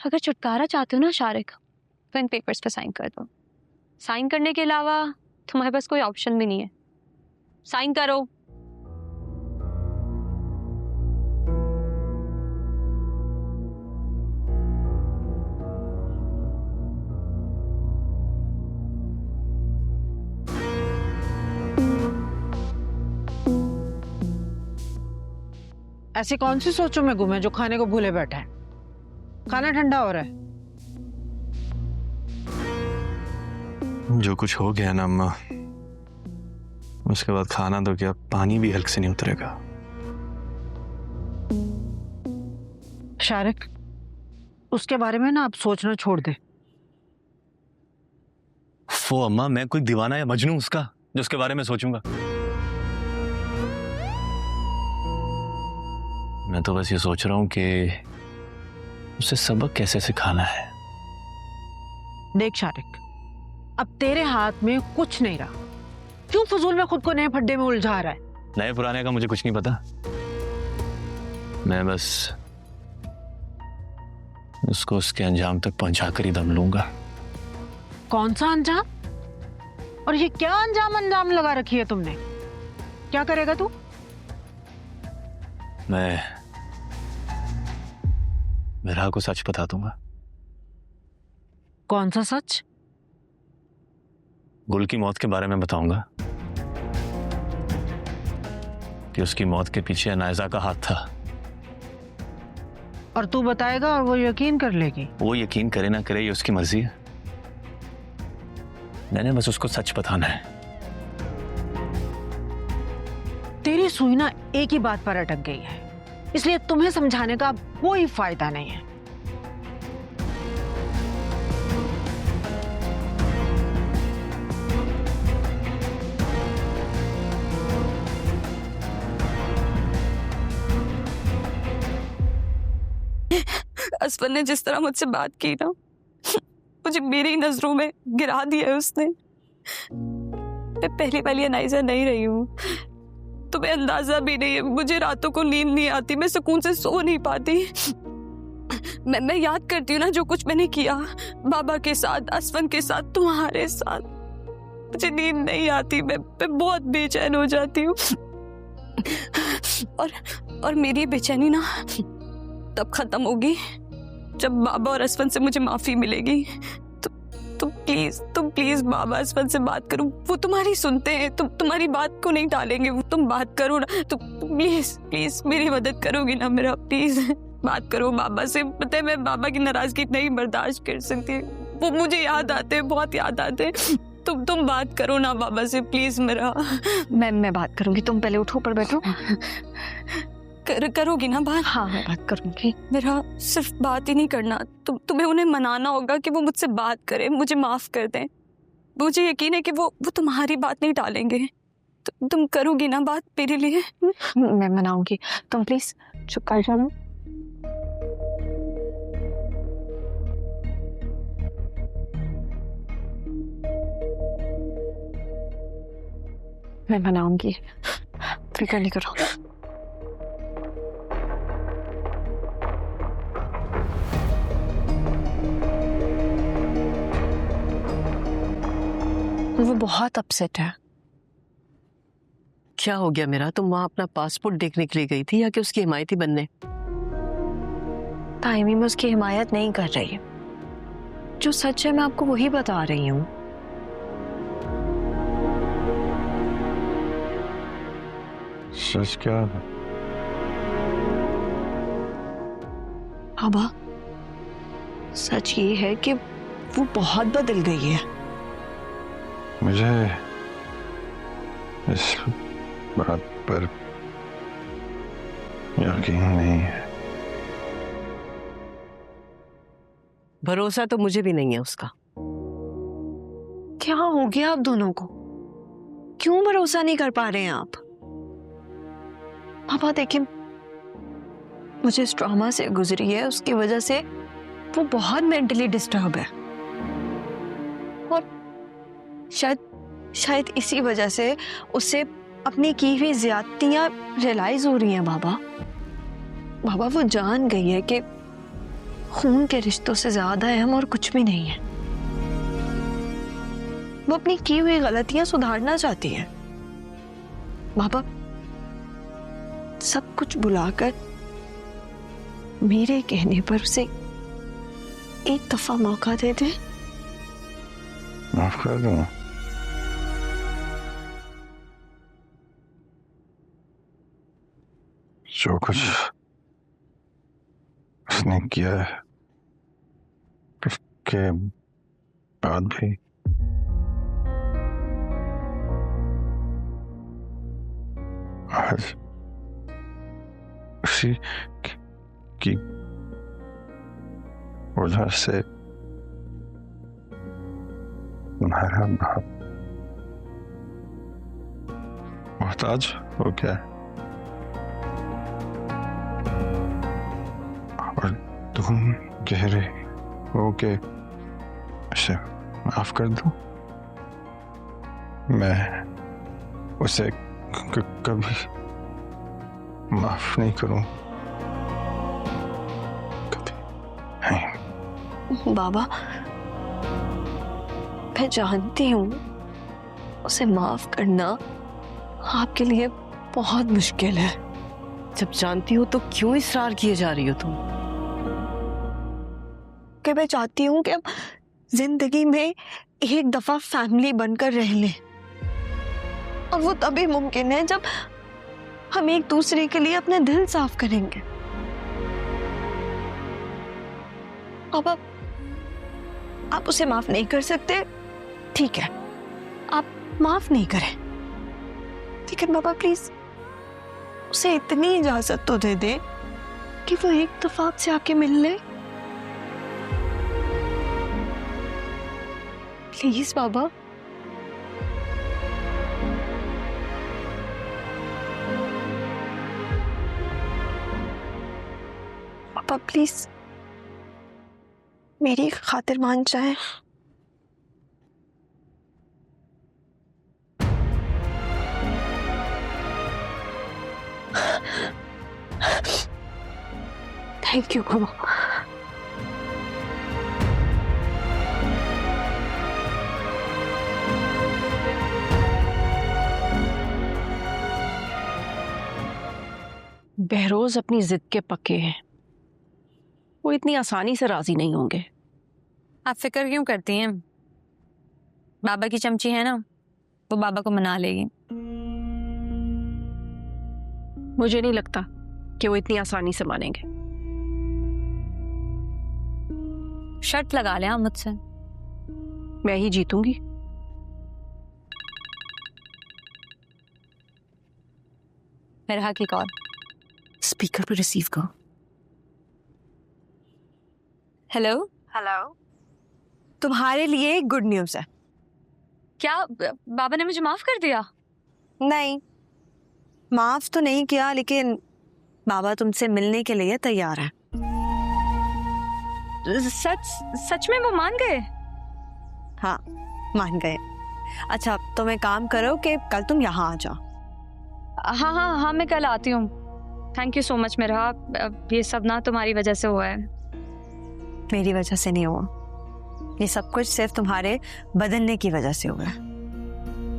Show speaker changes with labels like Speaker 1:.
Speaker 1: अगर छुटकारा चाहते हो ना शारिक, तो इन पेपर्स पे साइन कर दो। साइन करने के अलावा तुम्हारे पास कोई ऑप्शन भी नहीं है। साइन करो।
Speaker 2: ऐसी कौन सी सोचों में गुम है जो खाने को भूले बैठा है? खाना ठंडा हो रहा है।
Speaker 3: जो कुछ हो गया ना अम्मा, उसके बाद खाना तो क्या, पानी भी हल्क से नहीं उतरेगा।
Speaker 2: शारिक, उसके बारे में ना आप सोचना छोड़ दे।
Speaker 3: वो अम्मा, मैं कोई दीवाना या मजनू उसका जो उसके बारे में सोचूंगा? मैं तो बस ये सोच रहा हूं कि उसे सबक कैसे सिखाना है।
Speaker 2: देख शारिक, अब तेरे हाथ में कुछ नहीं रहा। क्यों फजूल में खुद को नए फड्डे में उलझा रहा है?
Speaker 3: नए पुराने का मुझे कुछ नहीं पता। मैं बस उसको उसके अंजाम तक पहुंचाकर ही दम लूंगा।
Speaker 2: कौन सा अंजाम? और ये क्या अंजाम लगा रखी है तुमने? क्या करेगा तू?
Speaker 3: मैं मेरा को सच बता दूंगा।
Speaker 2: कौन सा सच?
Speaker 3: गुल की मौत के बारे में बताऊंगा कि उसकी मौत के पीछे अनायजा का हाथ था।
Speaker 2: और तू बताएगा और वो यकीन कर लेगी?
Speaker 3: वो यकीन करे ना करे ये उसकी मर्जी है। मैंने बस उसको सच बताना है।
Speaker 2: तेरी सुई ना एक ही बात पर अटक गई है, इसलिए तुम्हें समझाने का कोई फायदा नहीं है।
Speaker 4: असफर ने जिस तरह मुझसे बात की ना, मुझे मेरी नजरों में गिरा दिया है उसने। मैं पहली वाली अनाइजा नहीं रही हूँ, तुम्हें अंदाजा भी नहीं है। मुझे रातों को नींद नहीं आती, मैं सुकून से सो नहीं पाती। मैं याद करती हूँ ना जो कुछ मैंने किया बाबा के साथ, असफन के साथ, तुम्हारे साथ। मुझे नींद नहीं आती, मैं बहुत बेचैन हो जाती हूँ। और मेरी बेचैनी ना तब खत्म होगी जब बाबा और असफन से मुझे माफी मिलेगी। तुम प्लीज बाबा असफन से बात करो, वो तुम्हारी सुनते हैं। तुम्हारी बात को नहीं टालेंगे, वो तुम बात करो ना। तुम प्लीज मेरी मदद करोगी ना? मेरा प्लीज बात करो बाबा से। पता है मैं बाबा की नाराजगी नहीं बर्दाश्त कर सकती। वो मुझे याद आते हैं, बहुत याद आते हैं। तुम बात करो ना बाबा से प्लीज। मेरा
Speaker 1: मैं बात करूंगी, तुम पहले उठो, पर बैठो।
Speaker 4: करोगी ना बात?
Speaker 1: हाँ, मैं बात करूंगी।
Speaker 4: मेरा सिर्फ बात ही नहीं करना, तुम्हें उन्हें मनाना होगा कि वो मुझसे बात करें, मुझे माफ कर दें। मुझे यकीन है कि वो तुम्हारी बात नहीं टालेंगे। तुम करोगी ना बात मेरे लिए?
Speaker 1: मैं मनाऊंगी, तुम प्लीज चुप कर जाओ। मैं मनाऊंगी, फिक्र नहीं करो। वो बहुत अपसेट है।
Speaker 5: क्या हो गया मेरा? तुम वहां अपना पासपोर्ट देखने के लिए गई थी या कि उसकी हिमायती बनने?
Speaker 1: ताइमी, मैं उसकी हिमायत नहीं कर रही। जो सच है मैं आपको वही बता रही हूँ।
Speaker 3: सच क्या है?
Speaker 1: बाबा, सच ये है कि वो बहुत बदल गई है।
Speaker 3: मुझे इस बात पर यकीन नहीं है।
Speaker 5: भरोसा तो मुझे भी नहीं है उसका।
Speaker 1: क्या हो गया आप दोनों को? क्यों भरोसा नहीं कर पा रहे हैं आप? पापा देखिए, मुझे इस ट्रॉमा से गुजरी है, उसकी वजह से वो बहुत मेंटली डिस्टर्ब है। और शायद इसी वजह से उसे अपनी की हुई ज्यादतियां रियलाइज हो रही हैं। बाबा वो जान गई है कि खून के रिश्तों से ज्यादा अहम और कुछ भी नहीं है। वो अपनी की हुई गलतियां सुधारना चाहती है। बाबा, सब कुछ भुलाकर मेरे कहने पर उसे एक दफा मौका दे दे।
Speaker 6: माफ कर दूंगा। जो कुछ उसने किया है उसके बाद भी आज उसी की वजह से तुम्हारा बाप मोहताज हो गया और तुम कह रहे हो कि उसे माफ कर दूं। मैं उसे कभी माफ नहीं करूं, कभी नहीं।
Speaker 1: बाबा, मैं जानती हूँ उसे माफ करना आपके लिए बहुत मुश्किल है।
Speaker 5: जब जानती हो तो क्यों इसरार किए जा रही हो तुम?
Speaker 1: कि मैं चाहती हूँ कि हम जिंदगी में एक दफा फैमिली बनकर रह लें, और वो तभी मुमकिन है जब हम एक दूसरे के लिए अपने दिल साफ करेंगे। अब आप उसे माफ नहीं कर सकते, ठीक है, आप माफ नहीं करें, लेकिन बाबा प्लीज उसे इतनी इजाजत तो दे दे कि वो एक दफा आपसे आके मिल ले। प्लीज बाबा। पापा प्लीज मेरी खातिर मान जाए। थैंक यू मामा।
Speaker 5: बहरोज अपनी जिद के पक्के हैं, वो इतनी आसानी से राजी नहीं होंगे।
Speaker 4: आप फिक्र क्यों करती हैं? बाबा की चमची है ना, वो बाबा को मना लेगी।
Speaker 5: मुझे नहीं लगता कि वो इतनी आसानी से मानेंगे।
Speaker 4: शर्त लगा लें आप मुझसे।
Speaker 5: मैं ही जीतूंगी।
Speaker 4: मेरा की कॉल
Speaker 5: स्पीकर पर रिसीव करो।
Speaker 4: हेलो।
Speaker 1: हेलो, तुम्हारे लिए एक गुड न्यूज है।
Speaker 4: क्या बाबा ने मुझे माफ कर दिया?
Speaker 1: नहीं, माफ तो नहीं किया, लेकिन बाबा तुमसे मिलने के लिए तैयार है।
Speaker 4: सच में वो मान गए?
Speaker 1: हाँ, मान गए। अच्छा, तुम एक काम करो कि कल तुम यहाँ आ जाओ।
Speaker 4: हाँ हाँ हाँ, मैं कल आती हूँ। थैंक यू सो मच मेरा। ये सब ना तुम्हारी वजह से हुआ है।
Speaker 1: मेरी वजह से नहीं हुआ, ये सब कुछ सिर्फ तुम्हारे बदलने की वजह से हुआ है।